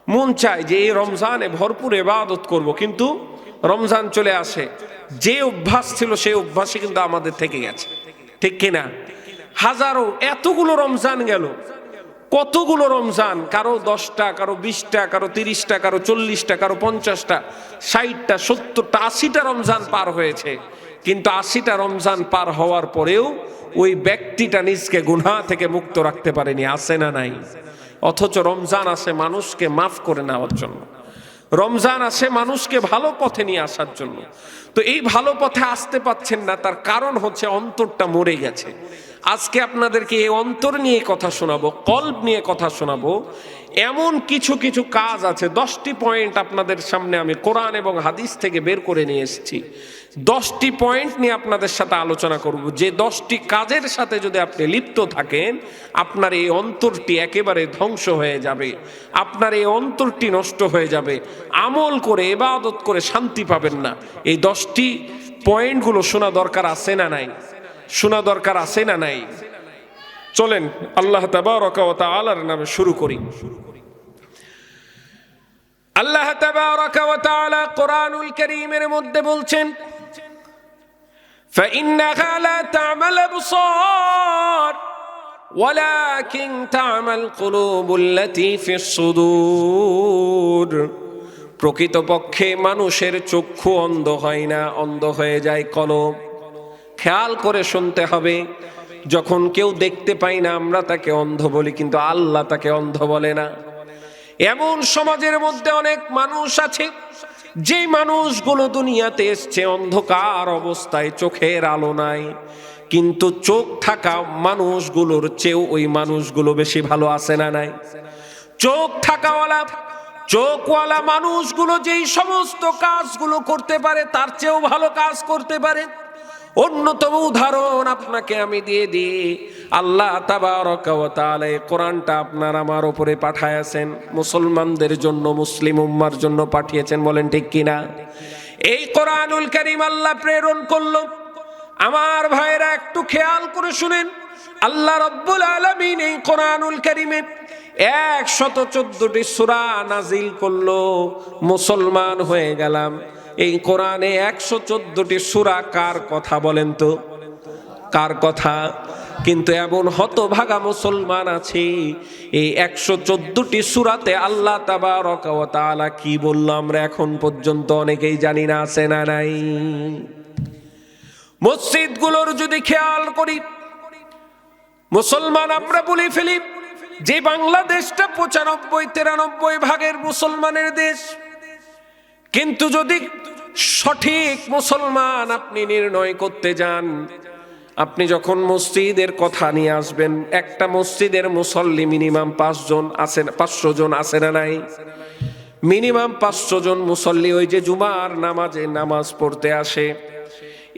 মন চায় যে এই রমজানে ভরপুর ইবাদত করব, কিন্তু রমজান চলে আসে, যে অভ্যাস ছিল সেই অভ্যাসই কিন্তু আমাদের থেকে গেছে, ঠিক কিনা? হাজারো এতগুলো রমজান গেল, কতগুলো রমজান, কারো 10টা, কারো 20টা, কারো 30টা, কারো 40টা, কারো 50টা, 60টা, 70টা, 80টা রমজান পার হয়েছে, কিন্তু 80টা রমজান পার হওয়ার পরেও ওই ব্যক্তিটা নিজকে গুনাহ থেকে মুক্ত রাখতে পারেনি, আছে না নাই? অথচ রমজান আসে মানুষকে মাফ করে নেওয়ার জন্য, রমজান আসে মানুষকে ভালো পথে নিয়ে আসার জন্য। তো এই ভালো পথে আসতে পাচ্ছেন না, তার কারণ হচ্ছে অন্তরটা মরে গেছে। আজকে আপনাদেরকে এই অন্তর নিয়ে কথা শোনাবো, কলব নিয়ে কথা শোনাবো। এমন কিছু কিছু কাজ আছে, 10টি পয়েন্ট আপনাদের সামনে আমি কোরআন এবং হাদিস থেকে বের করে নিয়ে এসেছি। 10টি পয়েন্ট নিয়ে আপনাদের সাথে আলোচনা করব, যে 10টি কাজের সাথে যদি আপনি লিপ্ত থাকেন, আপনার এই অন্তরটি একেবারে ধ্বংস হয়ে যাবে, আপনার এই অন্তরটি নষ্ট হয়ে যাবে, আমল করে ইবাদত করে শান্তি পাবেন না। এই 10টি পয়েন্টগুলো শোনা দরকার আছে না নাই? শোনা দরকার আছে না নাই? চলেন আল্লাহ তাবারকা ওয়া তাআলার নামে শুরু করি। আল্লাহ তাবারকা ওয়া তাআলা কোরআনুল কারীমের মধ্যে বলছেন, فإنها لا تعمى الأبصار ولكن تعمى القلوب التي في الصدور। প্রকৃতপক্ষে মানুষের চক্ষু অন্ধ হয় না, অন্ধ হয়ে যায় কলব। খেয়াল করে শুনতে হবে, যখন কেউ দেখতে পাই না আমরা তাকে অন্ধ বলি, কিন্তু আল্লাহ তাকে অন্ধ বলে না। এমন সমাজের মধ্যে অনেক মানুষ আছে, যে মানুষগুলো দুনিয়াতে এসছে অন্ধকার অবস্থায়, চোখের আলো নাই, কিন্তু চোখ থাকা মানুষগুলোর চেয়েও ওই মানুষগুলো বেশি ভালো আছে না নাই? চোখ থাকাওয়ালা, চোখওয়ালা মানুষগুলো যেই সমস্ত কাজগুলো করতে পারে তার চেয়েও ভালো কাজ করতে পারে। অন্যতম উদাহরণ আপনাকে আমি দিয়ে দিই, আল্লাহ তাবারকা ওয়া তাআলা কোরআনটা আপনার আমার উপরে পাঠায়াছেন, মুসলমানদের জন্য, মুসলিম উম্মার জন্য পাঠিয়েছেন, বলেন ঠিক কিনা? এই কোরআনুল কারীম আল্লাহ প্রেরণ করলো। আমার ভাইরা একটু খেয়াল করে শুনেন, আল্লাহ রাব্বুল আলামিন এই কোরআনুল কারীমে 114টি সূরা নাজিল করলো। মুসলমান হয়ে গেলাম। এই কোরআনে 114টি সূরা কার কথা বলেন তো? কার কথা? কিন্তু এমন হতভাগা মুসলমান আছে, এই 114টি সূরাতে আল্লাহ তাবারকা ওয়া তাআলা কি বলল আমরা এখন পর্যন্ত অনেকেই জানি না, আছে না নাই? মসজিদগুলোর যদি খেয়াল করি, মুসলমান আমরা বলে ফেলি যে বাংলাদেশটা 95-93 ভাগের মুসলমানের দেশ, কিন্তু যদি সঠিক মুসলমান আপনি নির্ণয় করতে যান, আপনি যখন মসজিদের কথা নিয়ে আসবেন, একটা মসজিদের মুসল্লি মিনিমাম 500 জন আছে না নাই? মিনিমাম 500 জন মুসল্লি ওই যে জুমার নামাজে নামাজ পড়তে আসে।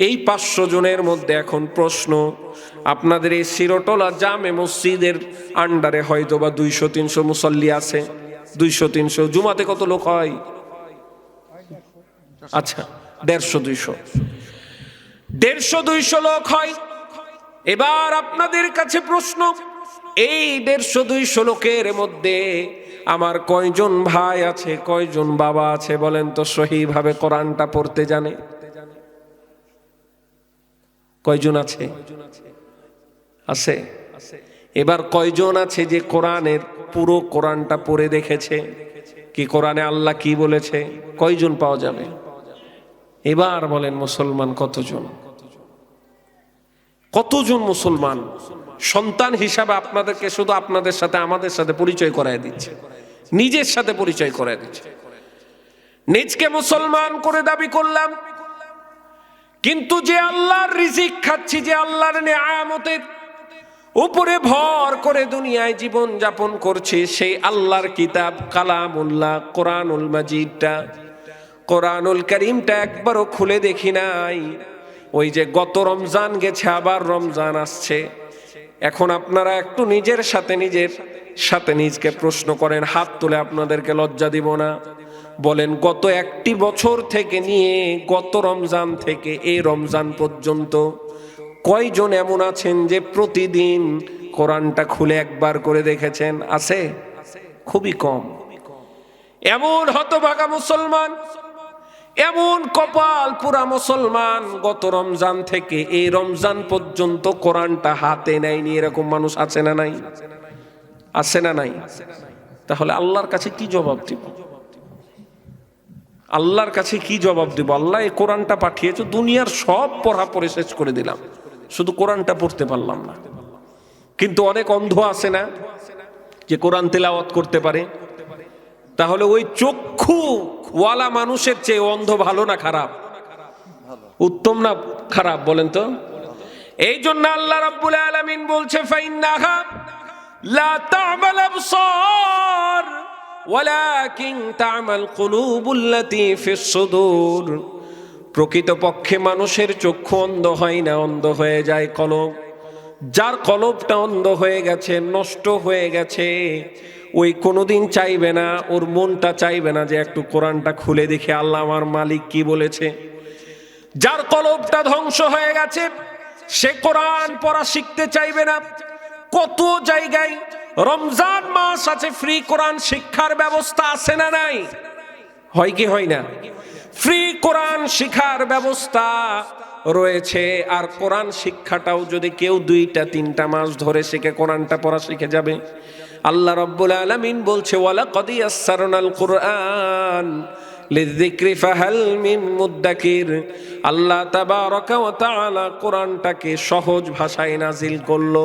এই 500 জনের মধ্যে এখন প্রশ্ন, আপনাদের এই শিরোটলা জামে মসজিদের আন্ডারে হয়তো বা 200-300 মুসল্লি আছে। 200-300 জুমাতে কত লোক হয়? আচ্ছা, 150-200 লোক হয়। এবার আপনাদের কাছে প্রশ্ন, এই 150-200 লোকের মধ্যে আমার কয়জন ভাই আছে, কয়জন বাবা আছে বলেন তো সহিভাবে কোরআনটা পড়তে জানে? কয়জন আছে? আছে? এবার কয়জন আছে যে কোরআনের পুরো কোরআনটা পড়ে দেখেছে কি কোরআনে আল্লাহ কি বলেছে? কয়জন পাওয়া যাবে? এবার বলেন মুসলমান কতজন? কতজন মুসলমান? সন্তান হিসাবে আপনাদেরকে শুধু আপনাদের সাথে আমাদের সাথে পরিচয় করায় দিচ্ছে, নিজের সাথে পরিচয় করায় দিচ্ছে। নিজকে মুসলমান করে দাবি করলাম, কিন্তু যে আল্লাহর রিজিক খাচ্ছি, যে আল্লাহর নিয়ামতের উপরে ভর করে দুনিয়ায় জীবন যাপন করছি, সেই আল্লাহর কিতাব কালামুল্লাহ কোরআনুল মাজিদটা, কোরআনুল কারীমটা একবারও খুলে দেখি নাই। ওই যে গত রমজান গেছে, আবার রমজান আসছে। এখন আপনারা একটু নিজের সাথে নিজকে প্রশ্ন করেন, হাত তুলে, আপনাদেরকে লজ্জা দিব না। বলেন গত একটি বছর থেকে নিয়ে গত রমজান থেকে এই রমজান পর্যন্ত কয়জন এমন আছেন যে প্রতিদিন কোরআনটা খুলে একবার করে দেখেছেন? আছে? খুবই কম। এমন হতভাগা মুসলমান, এমন কপাল পুরা মুসলমান, গত রমজান থেকে এই রমজান পর্যন্ত কোরআনটা হাতে নেয়নি, এরকম মানুষ আছে না নাই? আছে না নাই? তাহলে আল্লাহর কাছে কি জবাব দিব? আল্লাহর কাছে কি জবাব দিব? আল্লাহ এই কোরআনটা পাঠিয়েছে, দুনিয়ার সব পড়া পড়ে শেষ করে দিলাম, শুধু কোরআনটা পড়তে পারলাম না। কিন্তু অনেক অন্ধ আছে না যে কোরআন তেলাওয়াত করতে পারে? তাহলে ওই চক্ষু ওয়ালা মানুষের চেয়ে অন্ধ ভালো না খারাপ? উত্তম না খারাপ বলেন তো? এই জন্য আল্লাহ রাব্বুল আলামিন বলছে, ফাইন্নাহা লা তা'মাল আবসার ওয়ালাকিন তা'মাল কুলুবুল্লাতী ফিস সুদূর। প্রকৃতপক্ষে মানুষের চক্ষু অন্ধ হয় না, অন্ধ হয়ে যায় কলব। যার কলবটা অন্ধ হয়ে গেছে, নষ্ট হয়ে গেছে, ওই কোনোদিন চাইবে না, ওর মনটা চাইবে না যে একটু কোরআনটা খুলে দেখে আল্লাহ আমার মালিক কি বলেছে। যার কলবটা ধ্বংস হয়ে গেছে, সে কোরআন পড়া শিখতে চাইবে না। কত জায়গায় রমজান মাস আছে, ফ্রি কোরআন শিক্ষার ব্যবস্থা আছে না নাই? হয় কি হয় না? ফ্রি কোরআন শিক্ষার ব্যবস্থা রয়েছে। আর কোরআন শিক্ষাটাও যদি কেউ 2-3 মাস ধরে শিখে, কোরআনটা পড়া শিখে যাবে। আল্লাহ রাব্বুল আলামিন বলছে, ওয়ালাকাদ ইয়াসসারনাল কুরআন লিযিকরি ফাহাল মিন মুদ্দাকির। আল্লাহ তাবারাকা ওয়া তাআলা কোরআনটাকে সহজ ভাষায় নাজিল করলো,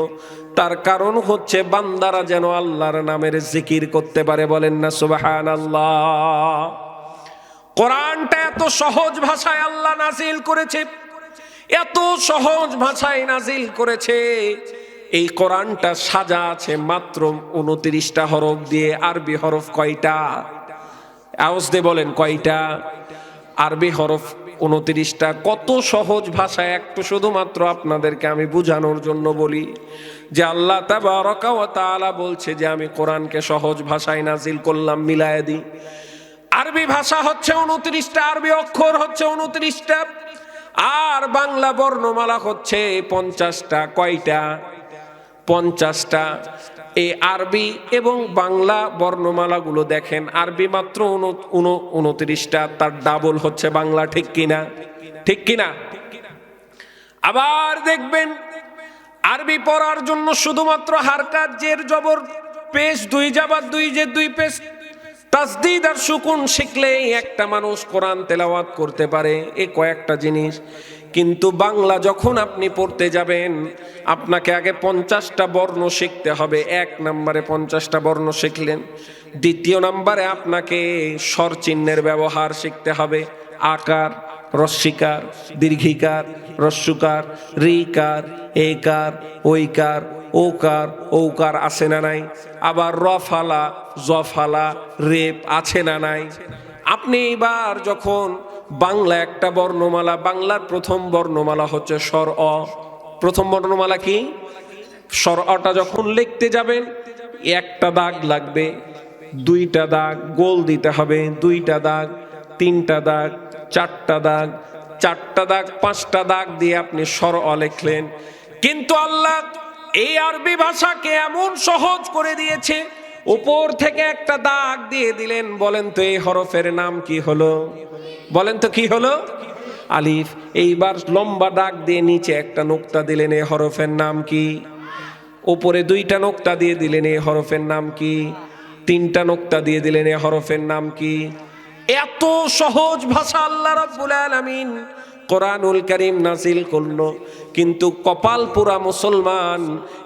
তার কারণ হচ্ছে বান্দারা যেন আল্লাহর নামের জিকির করতে পারে। বলেন না সুবহানাল্লাহ। কোরআনটা এত সহজ ভাষায় আল্লাহ নাজিল করেছে, এত সহজ ভাষায় নাজিল করেছে। এই কোরআনটা সাজা আছে মাত্র 29টা হরফ দিয়ে। আরবি হরফ কয়টা? আওয়াজ দিয়ে বলেন কয়টা? আরবি হরফ 29টা। কত সহজ ভাষায়, একটু শুধুমাত্র আপনাদেরকে আমি বুঝানোর জন্য বলি যে আল্লাহ তাবারাকা ওয়া তাআলা বলছে যে আমি কোরআনকে সহজ ভাষায় নাজিল করলাম। মিলায়ে দিই, আরবি ভাষা হচ্ছে 29টা, আরবি অক্ষর হচ্ছে 29টা, আর বাংলা বর্ণমালা হচ্ছে 50টা। কয়টা? 50টা। এই আরবি এবং বাংলা বর্ণমালাগুলো দেখেন, আরবি মাত্র 29টা, তার ডাবল হচ্ছে বাংলা। ঠিক কিনা? ঠিক কিনা? আবার দেখবেন আরবি পড়ার জন্য শুধুমাত্র হারকাত, জের, জবর, পেশ, 2 জাবার 2 জের 2 পেশ, তাসদিদ আর সুকুন শিখলেই একটা মানুষ কোরআন তেলাওয়াত করতে পারে। এই কয়েকটা জিনিস। কিন্তু বাংলা যখন আপনি পড়তে যাবেন, আপনাকে আগে 50টা বর্ণ শিখতে হবে। 1 নম্বরে 50টা বর্ণ শিখলেন। 2য় নম্বরে আপনাকে স্বর চিহ্নের ব্যবহার শিখতে হবে। আকার, রস্যিকার, দীর্ঘিকার, রস্যুকার, রিকার, একার, ঐকার, ওকার, ঔকার আছে না নাই? আবার রফালা, জফালা, রেপ আছে না নাই? আপনি এবার যখন বাংলা একটা বর্ণমালা, বাংলার প্রথম বর্ণমালা হচ্ছে স্বর অ। প্রথম বর্ণমালা কি? স্বর অটা যখন লিখতে যাবেন, একটা দাগ লাগবে, 2টা দাগ গোল দিতে হবে, 2টা দাগ, 3টা দাগ, 4টা দাগ, 4টা দাগ, 5টা দাগ দিয়ে আপনি স্বর অ লিখলেন। কিন্তু আল্লাহ এই আরবি ভাষাকে এমন সহজ করে দিয়েছে, উপর থেকে একটা দাগ দিয়ে দিলেন। বলেন তো এই হরফের নাম কি হলো? বলেন তো কি হলো? আলিফ। এইবার লম্বা দাগ দিয়ে নিচে একটা নোক্তা দিলেন, এই হরফের নাম কি? উপরে 2টা নোক্তা দিয়ে দিলেন, এই হরফের নাম কি? 3টা নোক্তা দিয়ে দিলেন, এই হরফের নাম কি? এত সহজ ভাষা আল্লাহ রাব্বুল আলামিন কোরআনুল কারীম নাজিল করলো। কিন্তু কপাল পুরা মুসলমান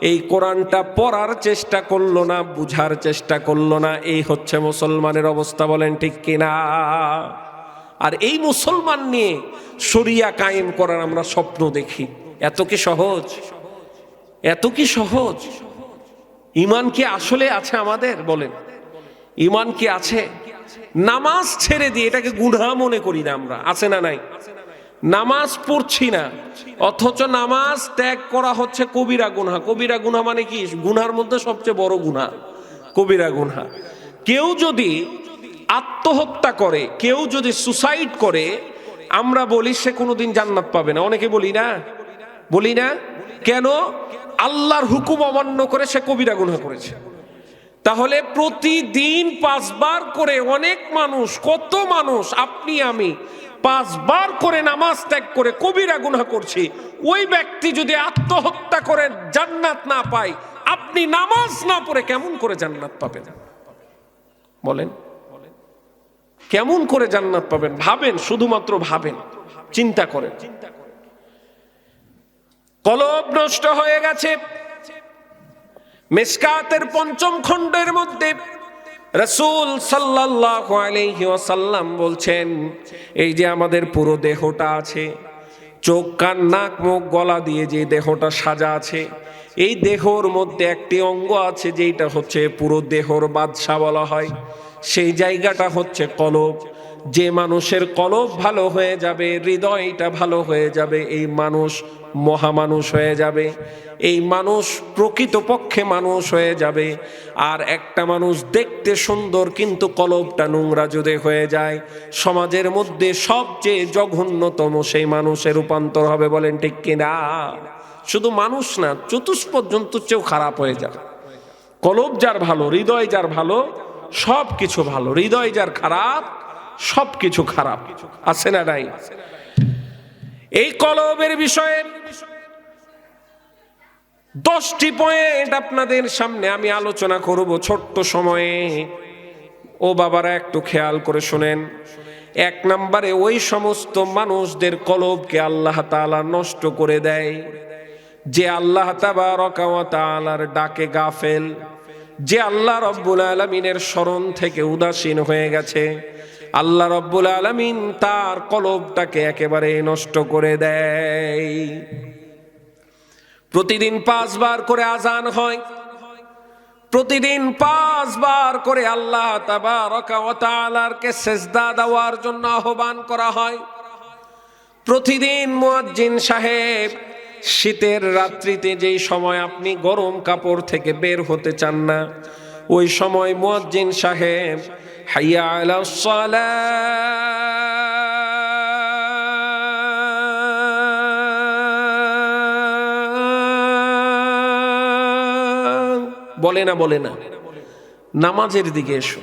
এই কোরআনটা পড়ার চেষ্টা করলো না, বুঝার চেষ্টা করলো না। এই হচ্ছে মুসলমানের অবস্থা। বলেন ঠিক কিনা? আর এই মুসলমান নিয়ে শরিয়া কায়েম করার আমরা স্বপ্ন দেখি। এত কি সহজ? এত কি সহজ? ঈমান কি আসলে আছে আমাদের? বলেন, ঈমান কি আছে? নামাজ ছেড়ে দিয়ে এটাকে গুনাহ মনে করি না আমরা, আছে না নাই? নামাজ পড়ছি না, অথচ নামাজ ত্যাগ করা হচ্ছে কবিরা গুনাহ। কবিরা গুনাহ মানে কি? গুনার মধ্যে সবচেয়ে বড় গুনাহ কবিরা গুনাহ। কেউ যদি আত্মহত্যা করে, কেউ যদি সুসাইড করে, আমরা বলি সে কোনোদিন জান্নাত পাবে না। অনেকে বলি না? বলি না? কেন? আল্লাহর হুকুম অমান্য করে সে কবিরা গুনাহ করেছে। তাহলে প্রতিদিন 5 বার করে অনেক মানুষ, কত মানুষ, আপনি আমি 5 বার করে নামাজ ত্যাগ করে কবিরা গুনাহ করছি। ওই ব্যক্তি যদি আত্মহত্যা করে জান্নাত না পায়, আপনি নামাজ না পড়ে কেমন করে জান্নাত পাবেন? বলেন, কেমন করে জান্নাত পাবেন? ভাবেন, শুধুমাত্র ভাবেন, চিন্তা করেন। কলব নষ্ট হয়ে গেছে। মিশকাতের 5ম খণ্ডের মধ্যে রাসূল সাল্লাল্লাহু আলাইহি ওয়াসাল্লাম বলছেন, এই যে আমাদের পুরো দেহটা আছে, চোখ কান নাক মুখ গলা দিয়ে যে দেহটা সাজা আছে, এই দেহর মধ্যে একটি অঙ্গ আছে যেটা হচ্ছে পুরো দেহর বাদশা বলা হয়, সেই জায়গাটা হচ্ছে কলব। যে মানুষের কলব ভালো হয়ে যাবে, হৃদয়টা ভালো হয়ে যাবে, এই মানুষ মহামানুষ হয়ে যাবে, এই মানুষ প্রকৃতপক্ষে মানুষ হয়ে যাবে। আর একটা মানুষ দেখতে সুন্দর কিন্তু কলবটা নোংরা যদি হয়ে যায়, সমাজের মধ্যে সবচেয়ে জঘন্যতম সেই মানুষের রূপান্তর হবে। বলেন ঠিক কিনা? শুধু মানুষ না, চতুষ্পদ জন্তুর চেয়েও খারাপ হয়ে যাবে। কলব যার ভালো, হৃদয় যার ভালো, সব কিছু ভালো। হৃদয় যার খারাপ, সব কিছু খারাপ। আছে না নাই? এই কলবের বিষয়ে 10টি পয়েন্ট আপনাদের সামনে আমি আলোচনা করব ছোট্ট সময়ে। ও বাবারা, একটু খেয়াল করে শুনেন। 1 নম্বরে, ওই সমস্ত মানুষদের কলবকে আল্লাহ তাআলা নষ্ট করে দেয় যে আল্লাহ তাবারকা ওয়া তাআলার ডাকে গাফেল, যে আল্লাহ রব্বুল আলামিনের স্মরণ থেকে উদাসীন হয়ে গেছে। আল্লাহ রব্বুল আলামিন তার কলবটাকে একেবারে নষ্ট করে দেয়। প্রতিদিন 5 বার করে আজান হয়, প্রতিদিন 5 বার করে আল্লাহ তাবারকা ওয়া তাআলাকে সিজদা দেওয়ার জন্য আহ্বান করা হয়। প্রতিদিন মুয়াজ্জিন সাহেব শীতের রাত্রিতে যেই সময় আপনি গরম কাপড় থেকে বের হতে চান না, ওই সময় মুয়াজ্জিন সাহেব হাইয়া আলাস সালাহ বলে না, বলে না, নামাজের দিকে এসো।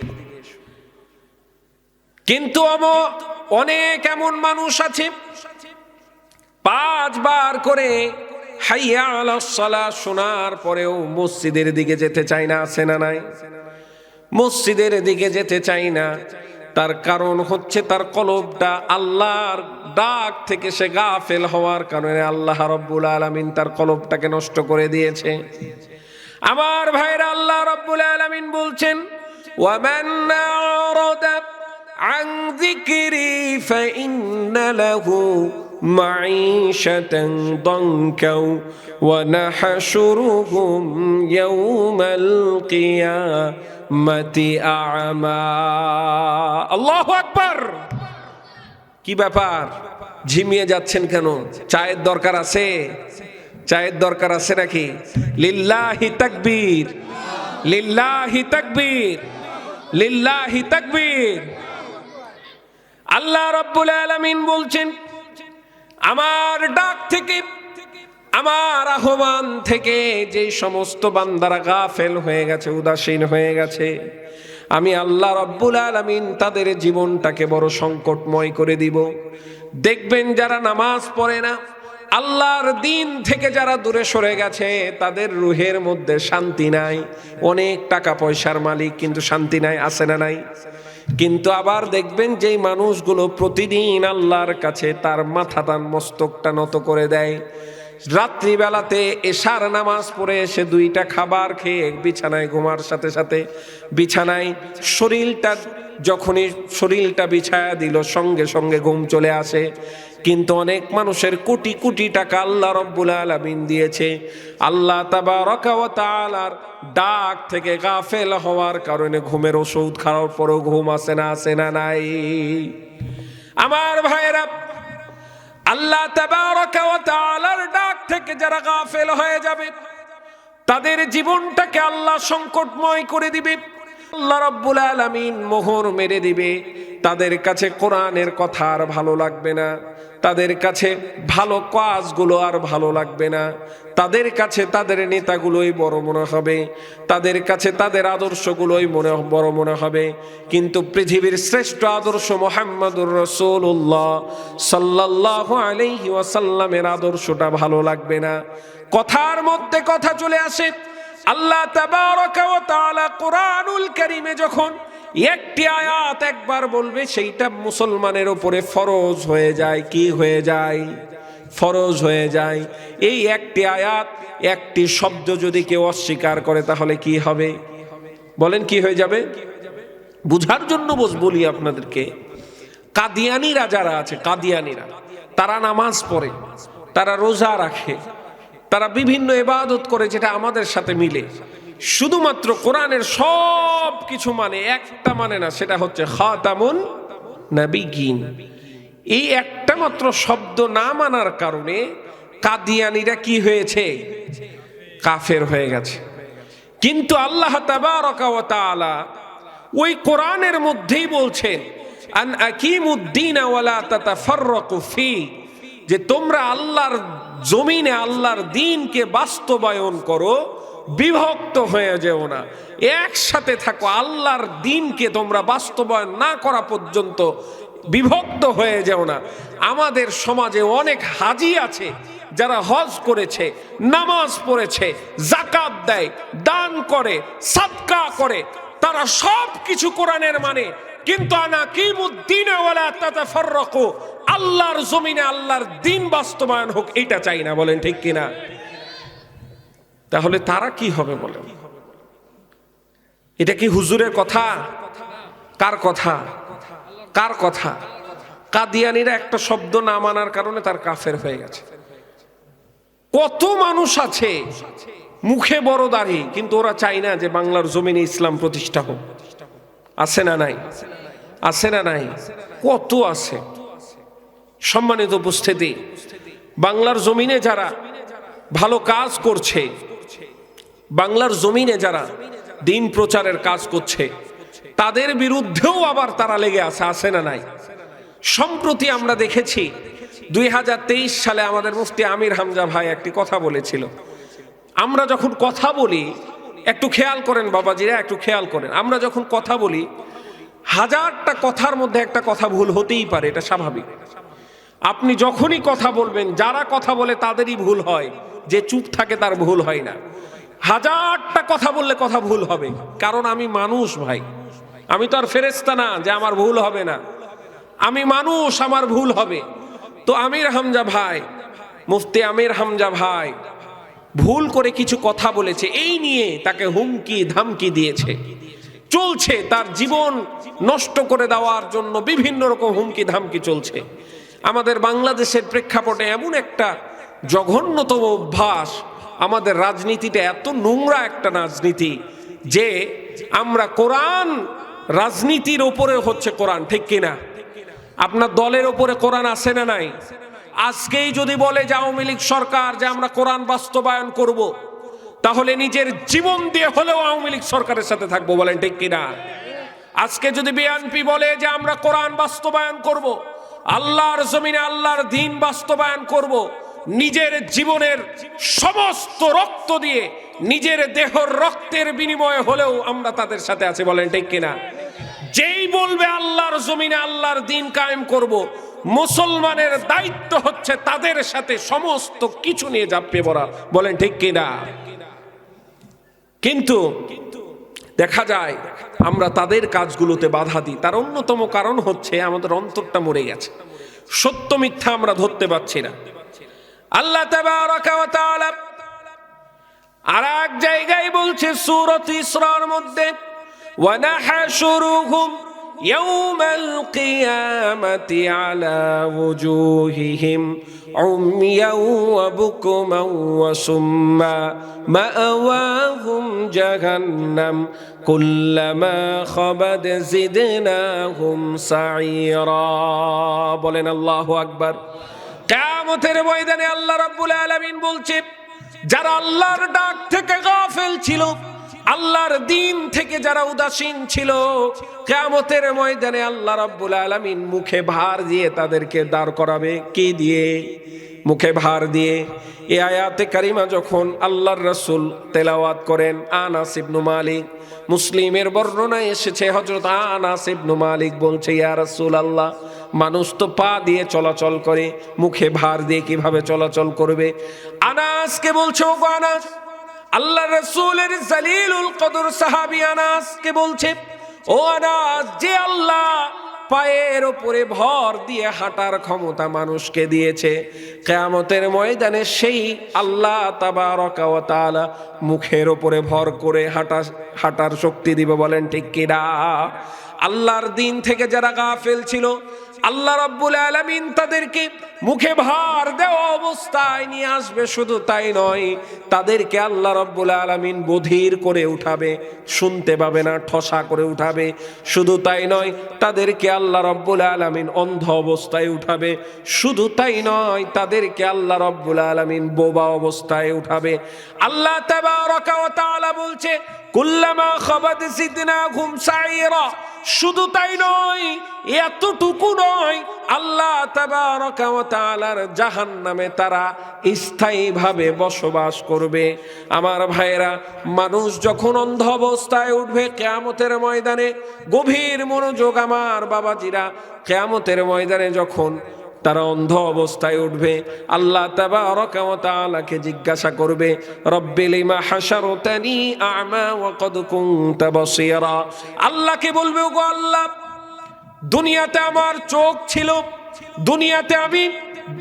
কিন্তু অনেক এমন মানুষ আছে 5 বার করে হাইয়া আলাস সালাহ শোনার পরেও মসজিদের দিকে যেতে চায় না। আছে না নাই? মসজিদের দিকে যেতে চাই না। তার কারণ হচ্ছে তার কলবটা আল্লাহর ডাক থেকে সে গাফেল হওয়ার কারণে আল্লাহ রাব্বুল আলামিন তার কলবটাকে নষ্ট করে দিয়েছে। আমার ভাইরা, আল্লাহ রাব্বুল আলামিন বলছেন, ওয়ামান আরাদা আন যিকরি ফাইন্না লাহু মাঈশাতান দানকা ওয়া নাহশুরুহুম ইয়াওমাল কিয়ামাতি আ'মা। আল্লাহু আকবার! কি ব্যাপার, ঝিমিয়ে যাচ্ছেন কেন? চায়ের দরকার আছে? চায়ের দরকার আছে নাকি? লিল্লাহি তাকবীর, লিল্লাহি তাকবীর, লিল্লাহি তাকবীর। আল্লাহ রাব্বুল আলামিন বলছেন, আমার ডাক থেকে, আমার আহ্বান থেকে যে সমস্ত বান্দারা গাফেল হয়ে গেছে, উদাসীন হয়ে গেছে, আমি আল্লাহ রাব্বুল আলামিন তাদের জীবনটাকে বড় সংকটময় করে দিব। দেখবেন যারা নামাজ পড়ে না, আল্লাহর দিন থেকে যারা দূরে সরে গেছে, তাদের রুহের মধ্যে শান্তি নাই। অনেক টাকা পয়সার মালিক কিন্তু শান্তি নাই। আছে না নাই? কিন্তু আবার দেখবেন যেই মানুষগুলো প্রতিদিন আল্লাহর কাছে তার মাথাটা মস্তকটা নত করে দেয়, রাত্রিবেলাতে এশার নামাজ পড়ে এসে 2টা খাবার খেয়ে বিছানায় ঘুমার সাথে সাথে বিছানায় যখনই শরীরটা বিছায়া দিল, সঙ্গে সঙ্গে ঘুম চলে আসে। কিন্তু অনেক মানুষের কোটি কোটি টাকা আল্লাহ রাব্বুল আলামিন দিয়েছে, আল্লাহ তাবারকা ওয়া তাআলার ডাক থেকে গাফেল হওয়ার কারণে ঘুমের ওষুধ খাওয়ার পরও ঘুম আসে না। আসে না নাই? আমার ভাইরা, আল্লাহ তাবারকা ওয়া তাআলার ডাক থেকে যারা গাফেল হয়ে যাবে, তাদের জীবনটাকে আল্লাহ সংকটময় করে দিবে। আল্লাহ রাব্বুল আলামিন মোহর মেরে দিবে। তাদের কাছে কোরআনের কথা আর ভালো লাগবে না, তাদের কাছে ভালো কাজগুলো আর ভালো লাগবে না, তাদের কাছে তাদের নেতাগুলোই বড় মনে হবে, তাদের কাছে তাদের আদর্শগুলোই বড় মনে হবে। কিন্তু পৃথিবীর শ্রেষ্ঠ আদর্শ মুহাম্মদুর রাসূলুল্লাহ সাল্লাল্লাহু আলাইহি ওয়াসাল্লামের আদর্শটা ভালো লাগবে না। কথার মধ্যে কথা চলে আসে। আল্লাহ তাবারাকা ওয়া তাআলা কোরআনুল কারীমে যখন একটি আয়াত একবার বলবে, সেইটা মুসলমানের উপরে ফরজ হয়ে যায়। কি হয়ে যায়? ফরজ হয়ে যায়। এই একটি আয়াত, একটি শব্দ যদি কেউ অস্বীকার করে তাহলে কি হবে বলেন? কি হয়ে যাবে? বুঝার জন্য বলি আপনাদেরকে। কাদিয়ানীরা যারা আছে, কাদিয়ানীরা, তারা নামাজ পড়ে, তারা রোজা রাখে, তারা বিভিন্ন ইবাদত করে যেটা আমাদের সাথে মিলে, শুধুমাত্র কোরআনের সব কিছু মানে, একটা মানে না, সেটা হচ্ছে খাতামুন নবিয়্যিন। এই একটা মাত্র শব্দ না মানার কারণে কাদিয়ানীরা কি হয়েছে? কাফের হয়ে গেছে। কিন্তু আল্লাহ তাবারাকা ওয়া তাআলা ওই কোরআনের মধ্যেই বলছেন, আন আকিমুদ্দিন ওয়া লা তাতাফাররাকু ফি, যে তোমরা আল্লাহর জমিনে আল্লাহর দ্বীনকে বাস্তবায়ন করো, বিভক্ত হয়ে যেও না, একসাথে থাকো। আল্লাহর দ্বীনকে তোমরা বাস্তবায়ন না করা পর্যন্ত বিভক্ত হয়ে যেও না। আমাদের সমাজে অনেক হাজি আছে যারা হজ করেছে, নামাজ পড়েছে, যাকাত দেয়, দান করে, সাদকা করে, তারা সব কিছু কোরআনের মানে, কিন্তু আনাকিমুদ্দিন ওয়ালা তাতাফাররাকু, আল্লাহর জমিনে আল্লাহর দ্বীন বাস্তবায়ন হোক, এটা চাই না। বলেন ঠিক কিনা? তাহলে তারা কি হবে বলেন? এটা কি হুজুরের কথা? কার কথা? কার কথা? কাদিয়ানীরা একটা শব্দ না মানার কারণে তার কাফের হয়ে গেছে। কত মানুষ আছে মুখে বড় দাড়ি, কিন্তু ওরা চায় না যে বাংলার জমিনে ইসলাম প্রতিষ্ঠা হোক। আছে না নাই? আছে না নাই? কত আছে। সম্মানিত উপস্থিতি, বাংলার জমিনে যারা ভালো কাজ করছে, বাংলার জমিনে যারা দ্বীন প্রচারের কাজ করছে, তাদের বিরুদ্ধেও আবার তারা লেগে আছে। আছে না নাই? সম্প্রতি আমরা দেখেছি 2023 সালে আমাদের মুফতি আমির হামজা ভাই একটি কথা বলেছিল। আমরা যখন কথা বলি, একটু খেয়াল করেন বাবাজিরা, একটু খেয়াল করেন, আমরা যখন কথা বলি, হাজারটা কথার মধ্যে একটা কথা ভুল হতেই পারে, এটা স্বাভাবিক। আপনি যখনই কথা বলবেন, যারা কথা বলে তাদেরই ভুল হয়, যে চুপ থাকে তার ভুল হয় না। হাজারটা কথা বললে কথা ভুল হবে, কারণ আমি মানুষ ভাই, আমি তো আর ফেরেশতা না যে আমার ভুল হবে না। আমি মানুষ, আমার ভুল হবে। তো আমির হামজা ভাই, মুফতি আমির হামজা ভাই ভুল করে কিছু কথা বলেছে, এই নিয়ে তাকে হুমকি ধামকি দিয়েছে, চলছে, তার জীবন নষ্ট করে দেওয়ার জন্য বিভিন্ন রকম হুমকি ধামকি চলছে। আমাদের বাংলাদেশের প্রেক্ষাপটে এমন একটা জঘন্যতম অভ্যাস, আমাদের রাজনীতিটা এত নোংরা একটা রাজনীতি যে আমরা কোরআন, রাজনীতির ওপরে হচ্ছে কোরআন, ঠিক কিনা? আপনার দলের ওপরে কোরআন আছে না নাই? আজকেই যদি বলে যে আওয়ামী লীগ সরকার যে আমরা কোরআন বাস্তবায়ন করব, তাহলে নিজের জীবন দিয়ে হলেও আওয়ামী লীগ সরকারের সাথে থাকবো। বলেন ঠিক কিনা? আজকে যদি বিএনপি বলে যে আমরা কোরআন বাস্তবায়ন করব, আল্লাহর জমিনে আল্লাহর দ্বীন বাস্তবায়ন করব, নিজের জীবনের সমস্ত রক্ত দিয়ে, নিজের দেহর রক্তের বিনিময়ে হলেও আমরা তাদের সাথে আছি। বলেন ঠিক কিনা? যেই বলবে আল্লাহর জমিনে আল্লাহর দ্বীন কায়েম করব, মুসলমানের দায়িত্ব হচ্ছে তাদের সাথে সমস্ত কিছু নিয়ে ঝাঁপিয়ে পড়া। বলেন ঠিক কিনা? কিন্তু দেখা যায় আমরা তাদের কাজগুলোতে বাধা দিই। তার অন্যতম কারণ হচ্ছে আমাদের অন্তরটা মরে গেছে, সত্য মিথ্যা আমরা ধরতে পারছি না। আল্লাহ তাবারাকা ওয়া তাআলা আর এক জায়গায় বলছে সূরাত ইসরার মধ্যে, ওয়া নাহশুরুহুম ইয়াওমাল কিয়ামাতি আলা ওয়ুজুহিহিম উময়াও ওয়া বুকুমান ওয়া সুম্মা মাআওয়াহুম জাহান্নাম কুল্লামা খাবাদ জিদনাহুম সাঈরা। বলেন আল্লাহু আকবার। কিয়ামতের ময়দানে আল্লাহ রাব্বুল আলামিন বলছে, যারা আল্লাহর ডাক থেকে গাফেল ছিল, আল্লাহর দিন থেকে যারা উদাসীন ছিল, কিয়ামতের ময়দানে আল্লাহ রাব্বুল আলামিন মুখে ভার দিয়ে তাদেরকে দাঁড় করাবে। কি দিয়ে? মুখে ভার দিয়ে। এই আয়াতে কারিমা যখন আল্লাহর রাসূল তেলাওয়াত করেন, আনাস ইবনে মালিক, মুসলিমের বর্ণনায় এসেছে হযরত আনাস ইবনে মালিক বলছে, ইয়া রাসূলুল্লাহ, মানুষ তো পা দিয়ে চলাচল করে, মুখে ভার দিয়ে কিভাবে চলাচল করবে? আনাসকে বলছে, ও আনাস, আল্লাহ রাসূলের জালিলুল কদর সাহাবী আনাসকে বলছে, ও আনাস, যে আল্লাহ পায়ের উপরে ভর দিয়ে হাঁটার ক্ষমতা মানুষকে দিয়েছে, কিয়ামতের ময়দানে সেই আল্লাহ তাবারাকা ওয়া তাআলা মুখের উপরে ভর করে হাঁটার শক্তি দিবে। বলেন ঠিক কিনা? আল্লাহর দিন থেকে যারা গাফেল ছিল, আল্লাহ রাব্বুল আলামিন তাদেরকে মুখে ভার দেওয়া অবস্থায় নিয়ে আসবে। শুধু তাই নয়, তাদেরকে আল্লাহ রাব্বুল আলামিন বধির করে উঠাবে, শুনতে পাবে না, ঠসা করে উঠাবে। শুধু তাই নয়, তাদেরকে আল্লাহ রাব্বুল আলামিন অন্ধ অবস্থায় উঠাবে। শুধু তাই নয়, তাদেরকে আল্লাহ রাব্বুল আলামিন বোবা অবস্থায় উঠাবে। আল্লাহ তাবারাকা ওয়া তাআলা বলছে, কুল্লামা খাবাত জিদনাহুম সাইরা। শুধু তাই নয়, এতটুকু নয়, আল্লাহ তাবারাকা ওয়া তাআলার জাহান্নামে তারা স্থায়ীভাবে বসবাস করবে। আমার ভাইয়েরা, মানুষ যখন অন্ধ অবস্থায় উঠবে কিয়ামতের ময়দানে, গভীর মনোযোগ আমার বাবাজিরা, কিয়ামতের ময়দানে যখন তারা অন্ধ অবস্থায় উঠবে, আল্লাহ তাবারাকা ওয়া তাআলাকে জিজ্ঞাসা করবে, রব্বি লিমা হাশারতানি আ'মা ওয়া ক্বাদ কুনতা বাসীরা। আল্লাহকে বলবে, ওগো আল্লাহ, দুনিয়াতে আমার চোখ ছিল, দুনিয়াতে আমি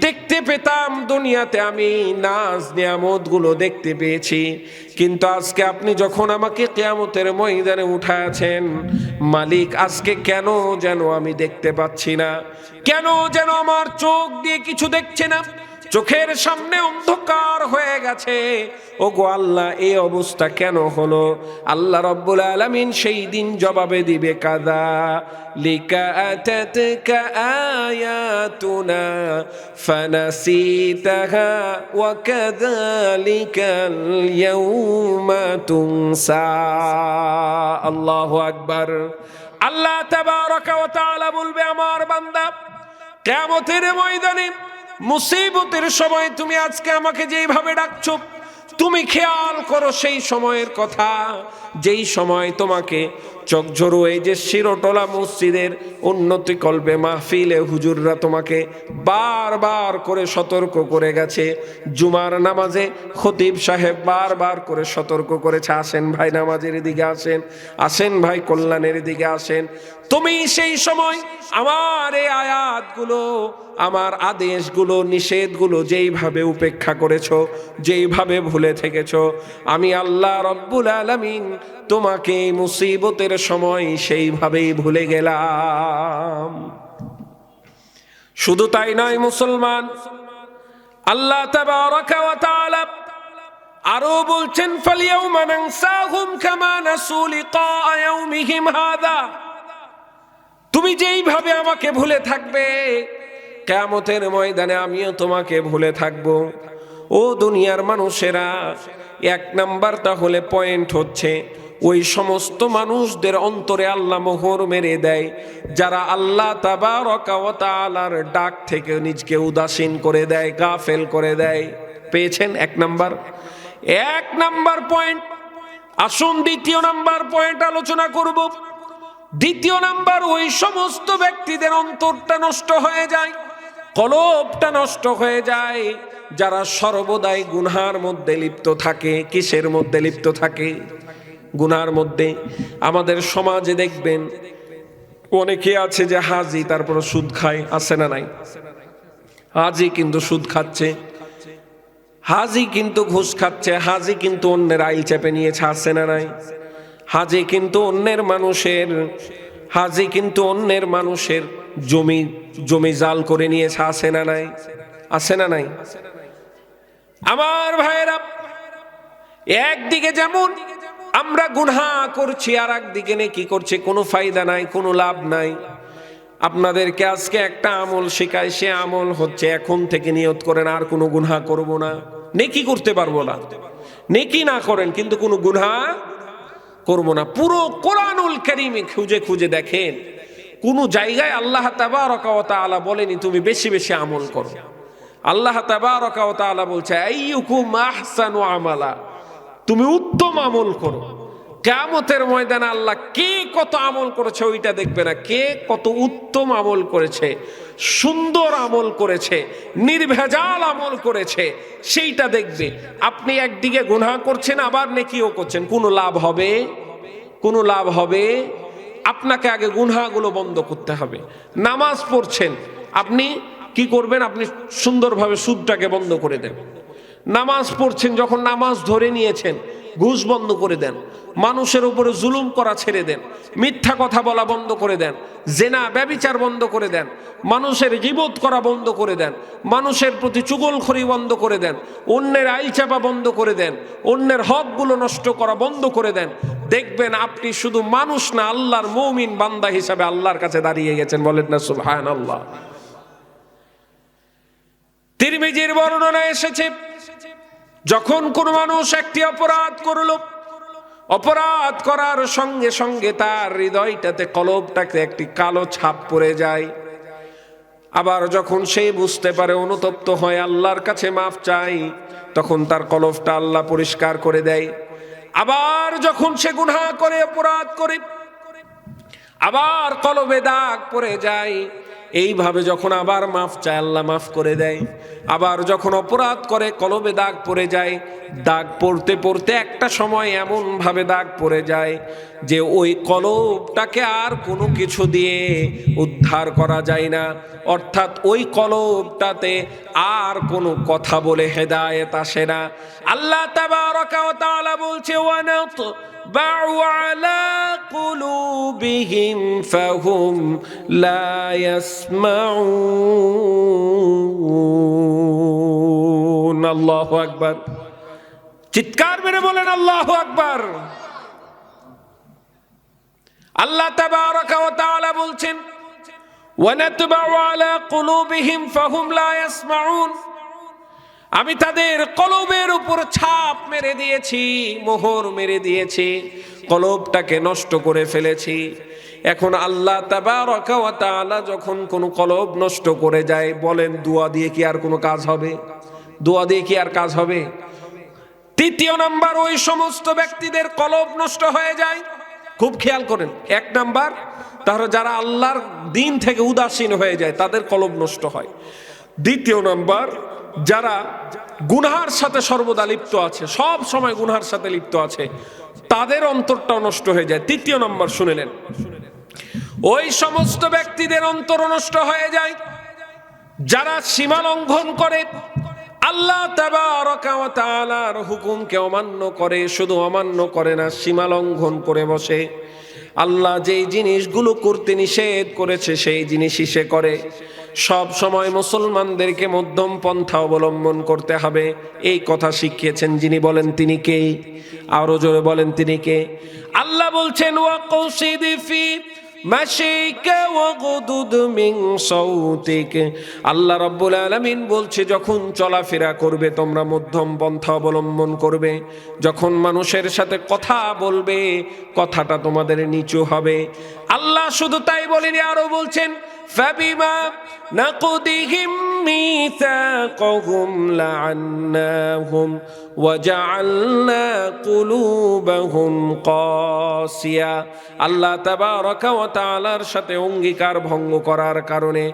দেখতে পেতাম, দুনিয়াতে আমি নাজ নিয়ামত গুলো দেখতে পেয়েছি, কিন্তু আজকে আপনি যখন আমাকে কিয়ামতের ময়দানে উঠাছেন, মালিক, আজকে কেন যেন আমি দেখতে পাচ্ছি না, কেন যেন আমার চোখ দিয়ে কিছু দেখছে না, চোখের সামনে অন্ধকার হয়ে গেছে। ওগো আল্লাহ, এই অবস্থা কেন হলো? আল্লাহ রাব্বুল আলামিন সেই দিন জবাবে দিবে, কাযা লিকা আতাতকা আয়াতুনা ফানাসিতাহা ওয়া কাযালিকাল ইয়াউমা তুনসা। আল্লাহু আকবার। আল্লাহ তাবারাকা ওয়া তাআলা বলবে, আমার বান্দা, কিয়ামতের ময়দানে মুসিবতের সময় তুমি আজকে আমাকে যেইভাবে ডাকছো, তুমি খেয়াল করো সেই সময়ের কথা, যেই সময় তোমাকে চকঝোরু এই যে শিরোটলা মসজিদের উন্নতি কল্পে মাহফিলে হুজুররা তোমাকে বারবার করে সতর্ক করে গেছে। জুমার নামাজে খতিব সাহেব বারবার করে সতর্ক করেছে, আসেন ভাই নামাজের দিকে আসেন, আসেন ভাই কল্যাণের দিকে আসেন। তুমি সেই সময় আমার এই আয়াতগুলো, আমার আদেশগুলো, নিষেধগুলো যেইভাবে উপেক্ষা করেছো, যেইভাবে ভুলে থেকেছো, আমি আল্লাহ রব্বুল আলামিন তোমাকে মুসিবতের সময় সেইভাবেই ভুলে গেলাম। শুধু তাই নয় মুসলমান, আল্লাহ তাবারাকা ওয়া তাআলা আরো বলছেন, ফালইয়াউমা নানসাহুম কামা নাসু লিকা ইয়াউমিহিম হাযা। তুমি যেইভাবে আমাকে ভুলে থাকবে, কিয়ামতের ময়দানে আমিও তোমাকে ভুলে থাকব। ও দুনিয়ার মানুষেরা, এক নাম্বার তাহলে পয়েন্ট হচ্ছে, ওই সমস্ত মানুষদের অন্তরে আল্লাহ মোহর মেরে দেয় যারা আল্লাহ তাবারাকা ওয়া তাআলার ডাক থেকে নিজকে উদাসীন করে দেয়, গাফেল করে দেয়। পেয়েছেন এক নাম্বার পয়েন্ট। আসুন দ্বিতীয় নাম্বার পয়েন্ট আলোচনা করব। দ্বিতীয় নাম্বার, ওই সমস্ত ব্যক্তিদের অন্তরটা নষ্ট হয়ে যায়, কলবটা নষ্ট হয়ে যায়, যারা সর্বদাই গুনহার মধ্যে লিপ্ত থাকে। কিসের মধ্যে লিপ্ত থাকে? গুনার মধ্যে। আমাদের সমাজে দেখবেন অনেকে আছে যে হাজি, তারপর সুদ খায়, আছে না নাই? হাজি কিন্তু সুদ খাচ্ছে, হাজি কিন্তু ঘুষ খাচ্ছে, হাজি কিন্তু অন্যের আইল চেপে নিয়েছে, আছে না নাই? হাজি কিন্তু অন্যের মানুষের জমি জাল করে নিয়েছে, আছে না নাই? আছে না নাই? আমার ভাইয়েরা, একদিকে যেমন আমরা গুনাহ করছি, আর একদিকে নেকি করছি, কোনো ফায়দা নাই, কোনো লাভ নাই। আপনাদেরকে আজকে একটা আমল শেখায়, সে আমল হচ্ছে এখন থেকে নিয়ত করেন আর কোনো গুনাহ করব না, নেকি করতে পারবো না। নেকি না করেন কিন্তু কোনো গুনাহ করব না। পুরো কোরআনুল কারীমে খুঁজে খুঁজে দেখেন, কোন জায়গায় আল্লাহ তাবারকা ওয়া তাআলা বলেনি তুমি বেশি বেশি আমল করো। আল্লাহ তাবারকা ওয়া তাআলা বলছে আইয়ুকুম আহসানু আমালা, তুমি উত্তম আমল করো। কিয়ামতের ময়দানে আল্লাহ কে কত আমল করেছে ওইটা দেখবে না, কে কত উত্তম আমল করেছে, সুন্দর আমল করেছে, নির্ভেজাল আমল করেছে সেইটা দেখবে। আপনি একদিকে গুনাহ করছেন আবার নেকিও করছেন, কোনো লাভ হবে? কোনো লাভ হবে? আপনাকে আগে গুনাহগুলো বন্ধ করতে হবে। নামাজ পড়ছেন, আপনি কি করবেন? আপনি সুন্দরভাবে সুদটাকে বন্ধ করে দেন। নামাজ পড়ছেন, যখন নামাজ ধরে নিয়েছেন ঘুষ বন্ধ করে দেন, মানুষের উপরে জুলুম করা ছেড়ে দেন, মিথ্যা কথা বলা বন্ধ করে দেন, জেনা ব্যভিচার বন্ধ করে দেন, মানুষের গীবত করা বন্ধ করে দেন, মানুষের প্রতি চুগলখড়ি বন্ধ করে দেন, অন্যের আইলচাপা বন্ধ করে দেন, অন্যের হকগুলো নষ্ট করা বন্ধ করে দেন। দেখবেন আপনি শুধু মানুষ না, আল্লাহর মুমিন বান্দা হিসাবে আল্লাহর কাছে দাঁড়িয়ে গেছেন। বলেন না সুবহানাল্লাহ। তিরমিজির বর্ণনা এসেছে, যখন কোন মানুষ একটি অপরাধ করল, অপরাধ করার সঙ্গে সঙ্গে তার হৃদয়টাতে, কলবটাতে একটি কালো ছাপ পড়ে যায়। আবার যখন সে বুঝতে পারে, অনুতপ্ত হয়, আল্লাহর কাছে মাফ চাই, তখন তার কলবটা আল্লাহ পরিষ্কার করে দেয়। আবার যখন সে গুনাহ করে, অপরাধ করে, আবার কলবে দাগ পড়ে যায়। এইভাবে যখন আবার মাফ চায়, আল্লাহ মাফ করে দেয়। আবার যখন অপরাধ করে, কলবে দাগ পড়ে যায়। দাগ পড়তে পড়তে একটা সময় এমন ভাবে দাগ পড়ে যায় যে ওই কলবটাকে আর কোনো কিছু দিয়ে উদ্ধার করা যায় না। অর্থাৎ ওই কলবটাতে আর কোনো কথা বলে হেদায়েত আসে না। আল্লাহ তাবারকা ওয়া তাআলা বলছে وَنَطْبَعُ عَلَى قُلُوبِهِمْ فَهُمْ لَا يَسْمَعُونَ। আল্লাহু আকবার। চিৎকার মেরে বলেন আল্লাহু আকবার। আল্লাহ তাবারকা ওয়া তাআলা বলছেন وَنَطْبَعُ عَلَى قُلُوبِهِمْ فَهُمْ لَا يَسْمَعُونَ। আমি তাদের কলবের উপর ছাপ মেরে দিয়েছি, মোহর মেরে দিয়েছি, কলবটাকে নষ্ট করে ফেলেছি। এখন আল্লাহ তাবারকা ওয়া তাআলা যখন কোন কলব নষ্ট করে যায়, বলেন দোয়া দিয়ে কি আর কোনো কাজ হবে? দোয়া দিয়ে কি আর কাজ হবে? তৃতীয় নাম্বার, ওই সমস্ত ব্যক্তিদের কলব নষ্ট হয়ে যায়। খুব খেয়াল করেন, এক নাম্বার তাহলে যারা আল্লাহর দিন থেকে উদাসীন হয়ে যায় তাদের কলব নষ্ট হয়। দ্বিতীয় নাম্বার, যারা গুনাহের সাথে সর্বদা লিপ্ত আছে, সব সময় গুনাহের সাথে লিপ্ত আছে, তাদের অন্তরটাও নষ্ট হয়ে যায়। তৃতীয় নম্বর শুনে নেন, ওই সমস্ত ব্যক্তিদের অন্তর নষ্ট হয়ে যায় যারা সীমা লঙ্ঘন করে, আল্লাহ তাবারকা ওয়া তাআলার হুকুমকে অমান্য করে। শুধু অমান্য করে না, সীমা লঙ্ঘন করে বসে। আল্লাহ যেই জিনিসগুলো করতে নিষেধ করেছে সেই জিনিসই সে করে। সব সময় মুসলমানদেরকে মধ্যম পন্থা অবলম্বন করতে হবে, এই কথা শিখিয়েছেন যিনি, বলেন তিনি কে? আরো জোরে বলেন তিনি কে? আল্লাহ বলছেন ওয়াকসিদ ফি মাশিকা ওয়াগদুদ মিন সাউতিক। আল্লাহ রাব্বুল আলামিন বলছে যখন চলাফেরা করবে তোমরা মধ্যম পন্থা অবলম্বন করবে। যখন মানুষের সাথে কথা বলবে কথাটা তোমাদের নিচু হবে। আল্লাহ শুধু তাই বলেনি, আরো বলছেন فبما نقضهم ميثاقهم لعناهم وجعلنا قلوبهم قاسية। আল্লাহ তাবারকা ওয়া তাআলার সাথে অঙ্গীকার ভঙ্গ করার কারণে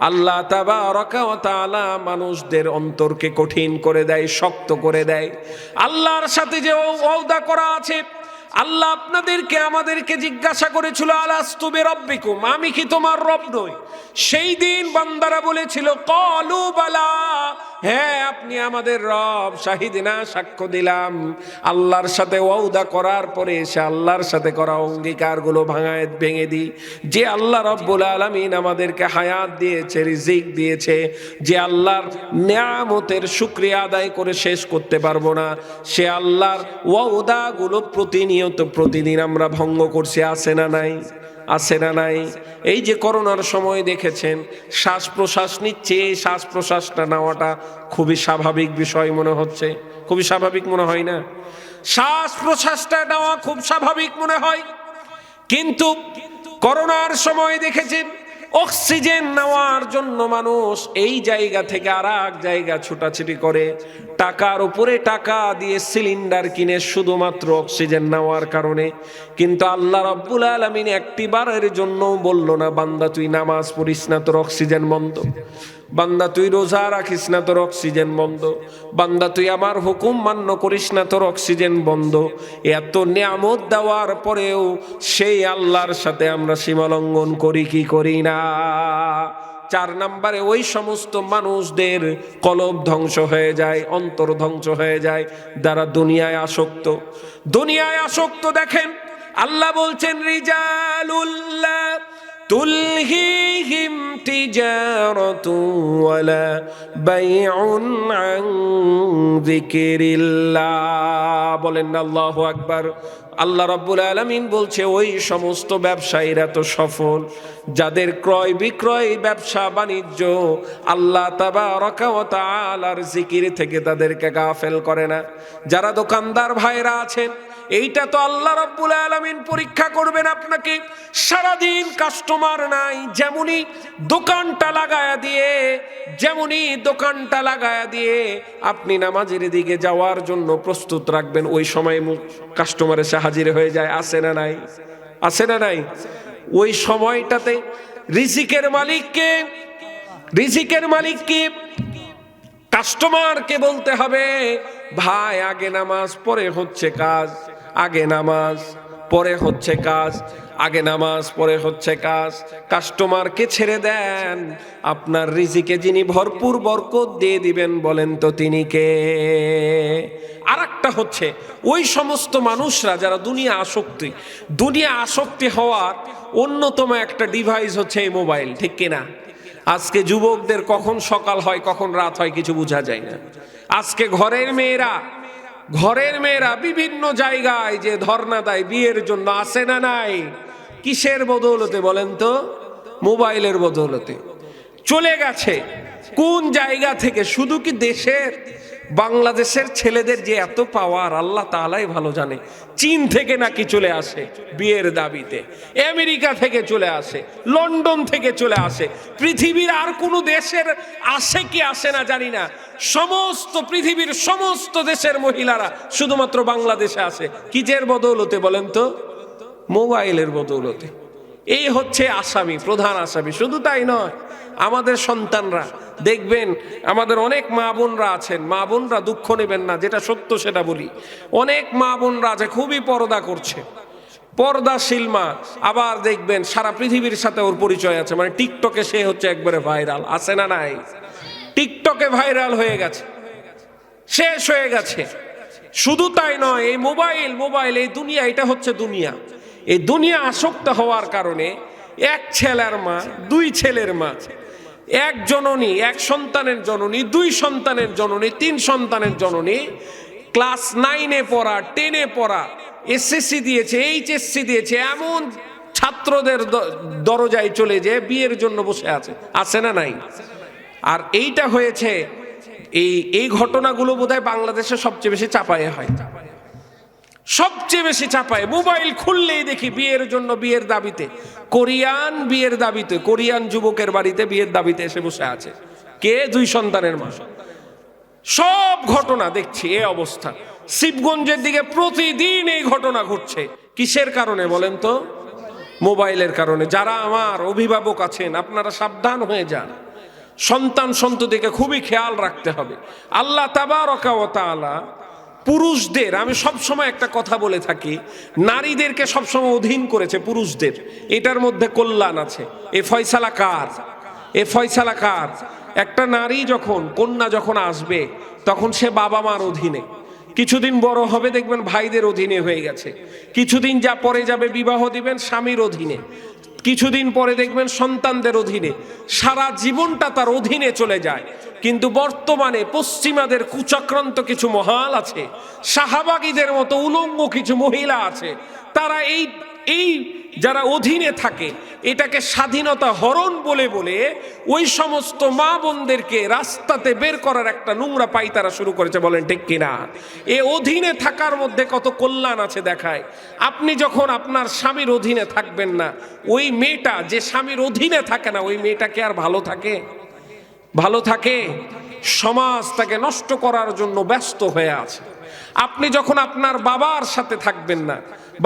আল্লাহ তাবারকা ওয়া তাআলা মানুষদের অন্তরকে কঠিন করে দেয়, শক্ত করে দেয়। আল্লাহর সাথে যে ওয়াদা করা আছে, আল্লাহ আপনাদেরকে আমাদেরকে জিজ্ঞাসা করেছিল আলাস্তু বিরাব্বিকুম, আমি কি তোমার রব নই? সেই দিন বান্দারা বলেছিল ক্বালু বালা, হ্যাঁ আপনি আমাদের রব, শাহিদিনা সাক্ষ্য দিলাম। আল্লাহর সাথে ওয়াদা করার পরে সে আল্লাহর সাথে করা অঙ্গীকারগুলো ভেঙে দিই। যে আল্লাহ রাব্বুল আলামিন আমাদেরকে হায়াত দিয়েছে, রিজিক দিয়েছে, যে আল্লাহর নিয়ামতের শুকরিয়া আদায় করে শেষ করতে পারবো না, সে আল্লাহর ওয়াদাগুলো প্রতিদিন আমরা ভঙ্গ করছি। আছে না নাই? আছে না নাই? এই যে করোনার সময় দেখেছেন শ্বাস প্রশ্বাস নিচ্ছে, শ্বাস প্রশ্বাসটা নেওয়াটা খুবই স্বাভাবিক বিষয় মনে হচ্ছে, খুবই স্বাভাবিক মনে হয় না? শ্বাস প্রশ্বাসটা নেওয়া খুব স্বাভাবিক মনে হয়, কিন্তু করোনার সময় দেখেছেন অক্সিজেন নেওয়ার জন্য মানুষ এই জায়গা থেকে আর এক জায়গা ছুটাছুটি করে, টাকার উপরে টাকা দিয়ে সিলিন্ডার কিনে শুধুমাত্র অক্সিজেন নেওয়ার কারণে। কিন্তু আল্লাহ রাব্বুল আলামিন একটি বারের জন্য বলল না, বান্দা তুই নামাজ পড়িস না তোর অক্সিজেন বন্ধ, বান্দা তুই রোজা রাখিস না তোর অক্সিজেন বন্ধ, বান্দা তুই আমার হুকুম মান্য করিস না তোর অক্সিজেন বন্ধ। এত নিয়ামত দেওয়ার পরেও সেই আল্লাহর সাথে আমরা সীমালঙ্ঘন করি কি করি না? 4 নম্বরে ওই সমস্ত মানুষদের কলব ধ্বংস হয়ে যায়, অন্তর ধ্বংস হয়ে যায় যারা দুনিয়ায় আসক্ত। দুনিয়ায় আসক্ত দেখেন আল্লাহ বলছেন রিজালুল্লাহ তুলহিহিম তিজারাতু ওয়ালা বাইউন আন যিকিরিল্লাহ। বলেন না আল্লাহু আকবার। আল্লাহ রাব্বুল আলামিন বলছে ওই সমস্ত ব্যবসায়ীরা তো সফল যাদের ক্রয় বিক্রয় ব্যবসা বাণিজ্য আল্লাহ তাবারাকা ওয়া তাআলার জিকির থেকে তাদেরকে গাফেল করে না। যারা দোকানদার ভাইরা আছেন, এইটা তো আল্লাহ রাব্বুল আলামিন পরীক্ষা করবেন আপনাকে। সারাদিন কাস্টমার নাই, যেমনই দোকানটা লাগায়া দিয়ে আপনি নামাজের দিকে যাওয়ার জন্য প্রস্তুত রাখবেন, ওই সময় কাস্টমার এসে হাজির হয়ে যায়। আসে না নাই? আসে না নাই? ওই সময়টাতে রিজিকের মালিককে কাস্টমারকে বলতে হবে, ভাই আগে নামাজ পরে হচ্ছে কাজ, আগে নামাজ পরে হচ্ছে কাজ, আগে নামাজ পরে হচ্ছে কাজ। কাস্টমারকে ছেড়ে দেন, আপনার রিজিকে যিনি ভরপুর বরকত দিয়ে দিবেন বলেন তো তিনি কে? আরেকটা হচ্ছে ওই সমস্ত মানুষরা যারা দুনিয়া আসক্তি হওয়ার অন্যতম একটা ডিভাইস হচ্ছে এই মোবাইল, ঠিক কিনা? আজকে যুবকদের কখন সকাল হয় কখন রাত হয় কিছু বোঝা যায় না। আজকে ঘরের মেয়েরা বিভিন্ন জায়গায় যে ধর্ণা দেয় বিয়ের জন্য, আসে না নাই? কিসের বদৌলতে বলেন তো? মোবাইলের বদৌলতে। চলে গেছে কোন জায়গা থেকে? শুধু কি দেশের বাংলাদেশের ছেলেদের যে এত পাওয়ার আল্লাহ তাআলাই ভালো জানে। চীন থেকে নাকি চলে আসে বিয়ের দাবিতে, আমেরিকা থেকে চলে আসে, লন্ডন থেকে চলে আসে, পৃথিবীর আর কোনো দেশের আসে কি আসে না জানি না, সমস্ত পৃথিবীর সমস্ত দেশের মহিলারা শুধুমাত্র বাংলাদেশে আসে। কিসের বদৌলতে বলেন তো? মোবাইলের বদৌলতে। এই হচ্ছে আসামি, প্রধান আসামি। শুধু তাই নয়, আমাদের সন্তানরা দেখবেন, আমাদের অনেক মা বোনরা আছেন, মা বোনরা দুঃখ নেবেন না, যেটা সত্য সেটা বলি, অনেক মা বোনরা আছে খুবই পর্দা করছে, পর্দাশীল মা। আবার দেখবেন সারা পৃথিবীর সাথে ওর পরিচয় আছে, মানে টিকটকে সে হচ্ছে একবারে ভাইরাল, আছে না নাই? টিকটকে ভাইরাল হয়ে গেছে, শেষ হয়ে গেছে। শুধু তাই নয়, এই মোবাইল এই দুনিয়া, এটা হচ্ছে দুনিয়া। এই দুনিয়া আসক্ত হওয়ার কারণে এক ছেলের মা, 2 ছেলের মা, এক জননী, এক সন্তানের জননী, 2 সন্তানের জননী, 3 সন্তানের জননী, ক্লাস 9-এ পড়া, 10-এ পড়া, এসএসসি দিয়েছে, এইচএসসি দিয়েছে, এমন ছাত্রদের দরজায় চলে যে বিয়ের জন্য বসে আছে না নাই? আর এইটা হয়েছে, এই ঘটনাগুলো বোধহয় বাংলাদেশে সবচেয়ে বেশি চাপায়ে হয়, সবচেয়ে বেশি চাপায়। মোবাইল খুললেই দেখি বিয়ের জন্য, বিয়ের দাবিতে, কোরিয়ান যুবকের বাড়িতে বিয়ের দাবিতে এসে বসে আছে। কে? 2 সন্তানের মা। সব ঘটনা দেখছি এই অবস্থা। শিবগঞ্জের দিকে প্রতিদিন এই ঘটনা ঘটছে। কিসের কারণে বলেন তো? মোবাইলের কারণে। যারা আমার অভিভাবক আছেন, আপনারা সাবধান হয়ে যান। সন্ততিকে খুবই খেয়াল রাখতে হবে। আল্লাহ তাবারকা ওয়া তাআলা পুরুষদের, আমি সবসময় একটা কথা বলে থাকি, নারীদেরকে সবসময় অধীন করেছে পুরুষদের, এটার মধ্যে কল্যাণ আছে। এ ফয়সালা কার? একটা নারী যখন, কন্যা যখন আসবে তখন সে বাবা মার অধীনে, কিছুদিন বড় হবে দেখবেন ভাইদের অধীনে হয়ে গেছে, কিছুদিন যা পরে যাবে বিবাহ দিবেন স্বামীর অধীনে, কিছুদিন পরে দেখবেন সন্তানদের অধীনে, সারা জীবনটা তার অধীনে চলে যায়। কিন্তু বর্তমানে পশ্চিমাদের কুচক্রান্ত কিছু মহাল আছে, শাহবাগীদের মতো উলঙ্গ কিছু মহিলা আছে, তারা এই যারা অধীনে থাকে এটাকে স্বাধীনতা হরণ বলে বলে ওই সমস্ত মা বোনদেরকে রাস্তাতে বের করার একটা নোংরা পায়তারা শুরু করেছে, বলেন ঠিক কিনা? এ অধীনে থাকার মধ্যে কত কল্যাণ আছে দেখায়। আপনি যখন আপনার স্বামীর অধীনে থাকবেন না, ওই মেয়েটা যে স্বামীর অধীনে থাকে না, ওই মেয়েটা কি আর ভালো থাকে? ভালো থাকে? সমাজ তাকে নষ্ট করার জন্য ব্যস্ত হয়ে আছে। আপনি যখন আপনার বাবার সাথে থাকবেন না,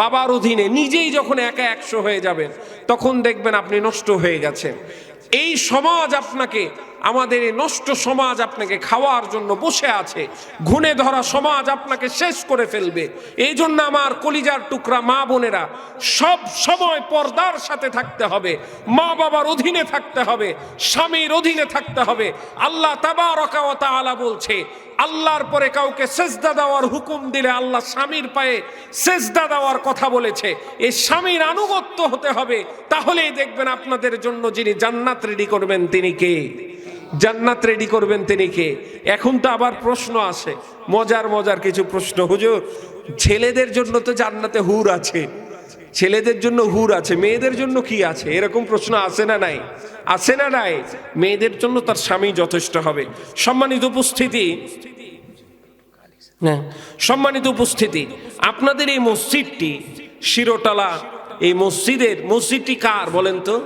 বাবার অধীনে নিজেই যখন একা 100 হয়ে যাবেন, তখন দেখবেন আপনি নষ্ট হয়ে গেছেন। এই সমাজ আপনাকে, আমাদের এই নষ্ট সমাজ আপনাকে খাওয়ার জন্য বসে আছে। ঘুণে ধরা সমাজ আপনাকে শেষ করে ফেলবে। এই জন্য আমার কলিজার টুকরা মা বোনেরা, সব সময় পর্দার সাথে থাকতে হবে, মা বাবার অধীনে থাকতে হবে, স্বামীর অধীনে থাকতে হবে। আল্লাহ তাবারক ওয়া তাআলা বলছে, আল্লাহর পরে কাউকে সেজদা দেওয়ার হুকুম দিলে আল্লাহ স্বামীর পায়ে সেজদা দেওয়ার কথা বলেছে। এই স্বামীর আনুগত্য হতে হবে, তাহলেই দেখবেন আপনাদের জন্য যিনি জান্নাত রেডি করবেন তিনি কে? জান্নাত রেডি করবেন তিনি কে? এখন তো আবার প্রশ্ন আসে, মজার মজার কিছু প্রশ্ন। হুজুর, ছেলেদের জন্য তো জান্নাতে হুর আছে, ছেলেদের জন্য হুর আছে, মেয়েদের জন্য কি আছে? এরকম প্রশ্ন আসে না নাই? আসে না নাই? মেয়েদের জন্য তার স্বামী যথেষ্ট হবে। সম্মানিত উপস্থিতি, সম্মানিত উপস্থিতি, আপনাদের এই মসজিদটি শিরোটালা, এই মসজিদটি কার বলেন তো?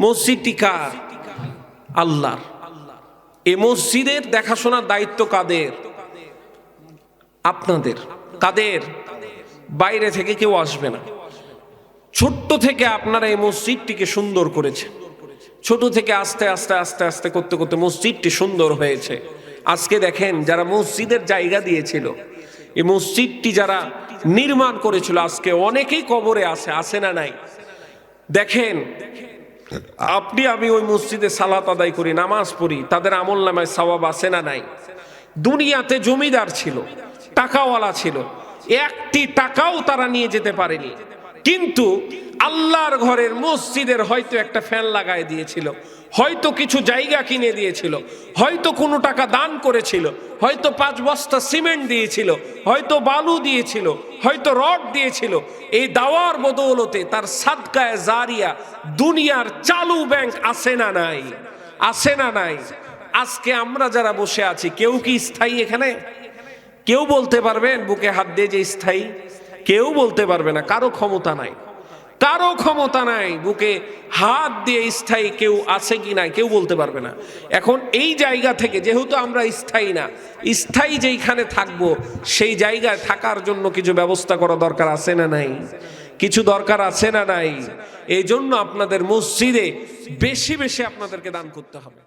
মসজিদটি কার? আল্লাহর। এই মসজিদের দেখাশোনার দায়িত্ব কাদের? আপনাদের। কাদের? বাইরে থেকে কেউ আসবে না। ছোট্ট থেকে আপনারা এই মসজিদটিকে সুন্দর করেছে। ছোট থেকে আস্তে আস্তে আস্তে আস্তে করতে করতে মসজিদটি সুন্দর হয়েছে। আজকে দেখেন, যারা মসজিদের জায়গা দিয়েছিল, এই মসজিদটি যারা নির্মাণ করেছিল, আজকে অনেকেই কবরে আছে না নাই? দেখেন, আপনি আমি ওই মসজিদে সালাত আদায় করি, নামাজ পড়ি, তাদের আমল নামায় সওয়াব আছে না নাই? দুনিয়াতে জমিদার ছিল, টাকাওয়ালা ছিল, একটি টাকাও তারা নিয়ে যেতে পারেনি, কিন্তু আল্লাহর ঘরের মসজিদের হয়তো একটা ফ্যান লাগায় দিয়েছিল, হয়তো কিছু জায়গা কিনে দিয়েছিল, হয়তো কোনো টাকা দান করেছিল, হয়তো 5 বস্তা সিমেন্ট দিয়েছিল, হয়তো বালু দিয়েছিল, হয়তো রড দিয়েছিল। এই দাওয়ার বদৌলতে তার সাদকায়ে জারিয়া দুনিয়ার চালু ব্যাংক আছে না নাই? আছে না নাই? আজকে আমরা যারা বসে আছি, কেউ কি স্থায়ী এখানে? কেউ বলতে পারবেন বুকে হাত দিয়ে যে স্থায়ী? কেউ বলতে পারবে না। কারো ক্ষমতা নাই, কারো ক্ষমতা নাই বুকে হাত দিয়ে স্থায়ী কেউ আছে কি নাই কেউ বলতে পারবে না। এখন এই জায়গা থেকে যেহেতু আমরা স্থায়ী না, স্থায়ী যেইখানে থাকবো সেই জায়গায় থাকার জন্য কিছু ব্যবস্থা করা দরকার আছে না নাই? কিছু দরকার আছে না নাই? এই জন্য আপনাদের মসজিদে বেশি বেশি আপনাদেরকে দান করতে হবে।